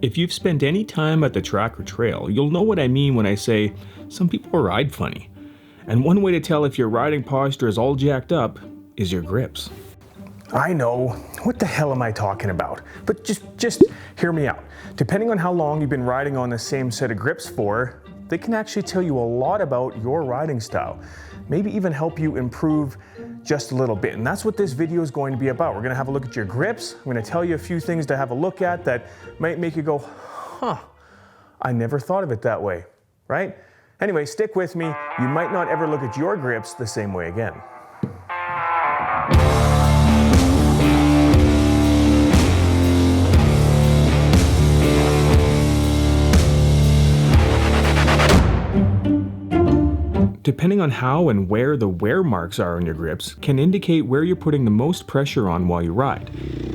If you've spent any time at the track or trail, you'll know what I mean when I say some people ride funny. And one way to tell if your riding posture is all jacked up is your grips. I know, what the hell am I talking about? But just hear me out. Depending on how long you've been riding on the same set of grips for, they can actually tell you a lot about your riding style. Maybe even help you improve just a little bit. And that's what this video is going to be about. We're gonna have a look at your grips. I'm gonna tell you a few things to have a look at that might make you go, huh, I never thought of it that way, right? Anyway, stick with me. You might not ever look at your grips the same way again. Depending on how and where the wear marks are on your grips can indicate where you're putting the most pressure on while you ride.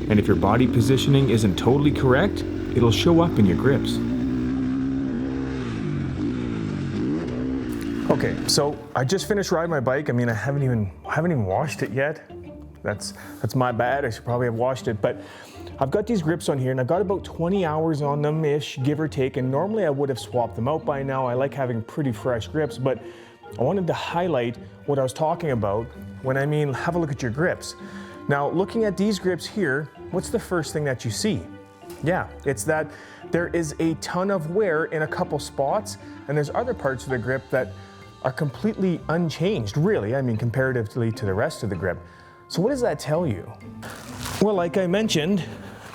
And if your body positioning isn't totally correct, it'll show up in your grips. Okay, so I just finished riding my bike. I mean, I haven't even washed it yet. That's my bad. I should probably have washed it, but I've got these grips on here and I've got about 20 hours on them-ish, give or take, and normally I would have swapped them out by now. I like having pretty fresh grips, but I wanted to highlight what I was talking about when I mean have a look at your grips. Now, looking at these grips here, what's the first thing that you see? Yeah, it's that there is a ton of wear in a couple spots, and there's other parts of the grip that are completely unchanged, really, I mean, comparatively to the rest of the grip. So what does that tell you? Well, like I mentioned,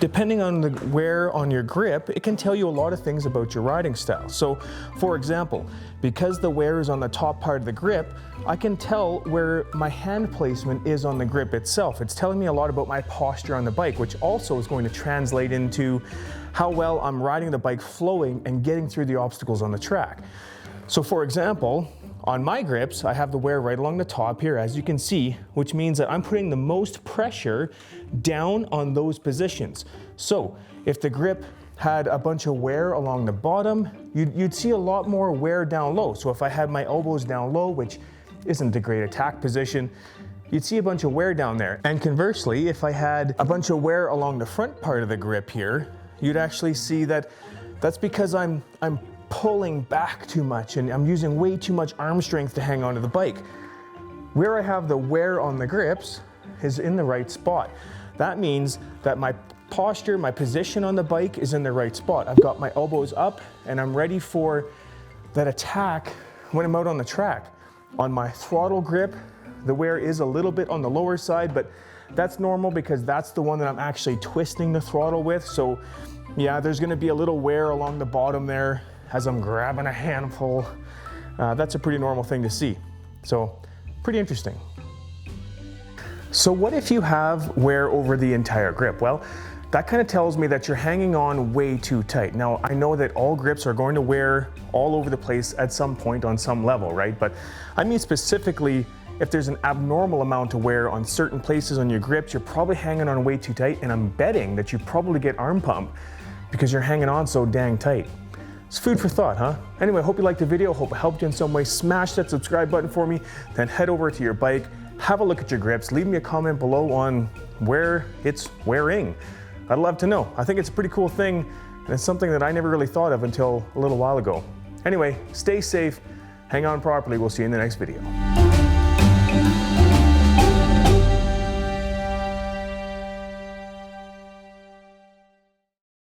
depending on the wear on your grip, it can tell you a lot of things about your riding style. So, for example, because the wear is on the top part of the grip, I can tell where my hand placement is on the grip itself. It's telling me a lot about my posture on the bike, which also is going to translate into how well I'm riding the bike flowing and getting through the obstacles on the track. So, for example, on my grips, I have the wear right along the top here, as you can see, which means that I'm putting the most pressure down on those positions. So if the grip had a bunch of wear along the bottom, you'd see a lot more wear down low. So if I had my elbows down low, which isn't a great attack position, you'd see a bunch of wear down there. And conversely, if I had a bunch of wear along the front part of the grip here, you'd actually see that that's because I'm pulling back too much and I'm using way too much arm strength to hang onto the bike. Where I have the wear on the grips is in the right spot. That means that my posture, my position on the bike is in the right spot. I've got my elbows up and I'm ready for that attack when I'm out on the track. On my throttle grip, the wear is a little bit on the lower side, but that's normal because that's the one that I'm actually twisting the throttle with. So yeah, there's gonna be a little wear along the bottom there as I'm grabbing a handful. That's a pretty normal thing to see. So pretty interesting. So what if you have wear over the entire grip? Well, that kind of tells me that you're hanging on way too tight. Now, I know that all grips are going to wear all over the place at some point on some level, right? But I mean specifically, if there's an abnormal amount of wear on certain places on your grips, you're probably hanging on way too tight, and I'm betting that you probably get arm pump because you're hanging on so dang tight. It's food for thought, huh? Anyway, I hope you liked the video. Hope it helped you in some way. Smash that subscribe button for me, then head over to your bike, have a look at your grips, leave me a comment below on where it's wearing. I'd love to know. I think it's a pretty cool thing, and it's something that I never really thought of until a little while ago. Anyway, stay safe, hang on properly. We'll see you in the next video.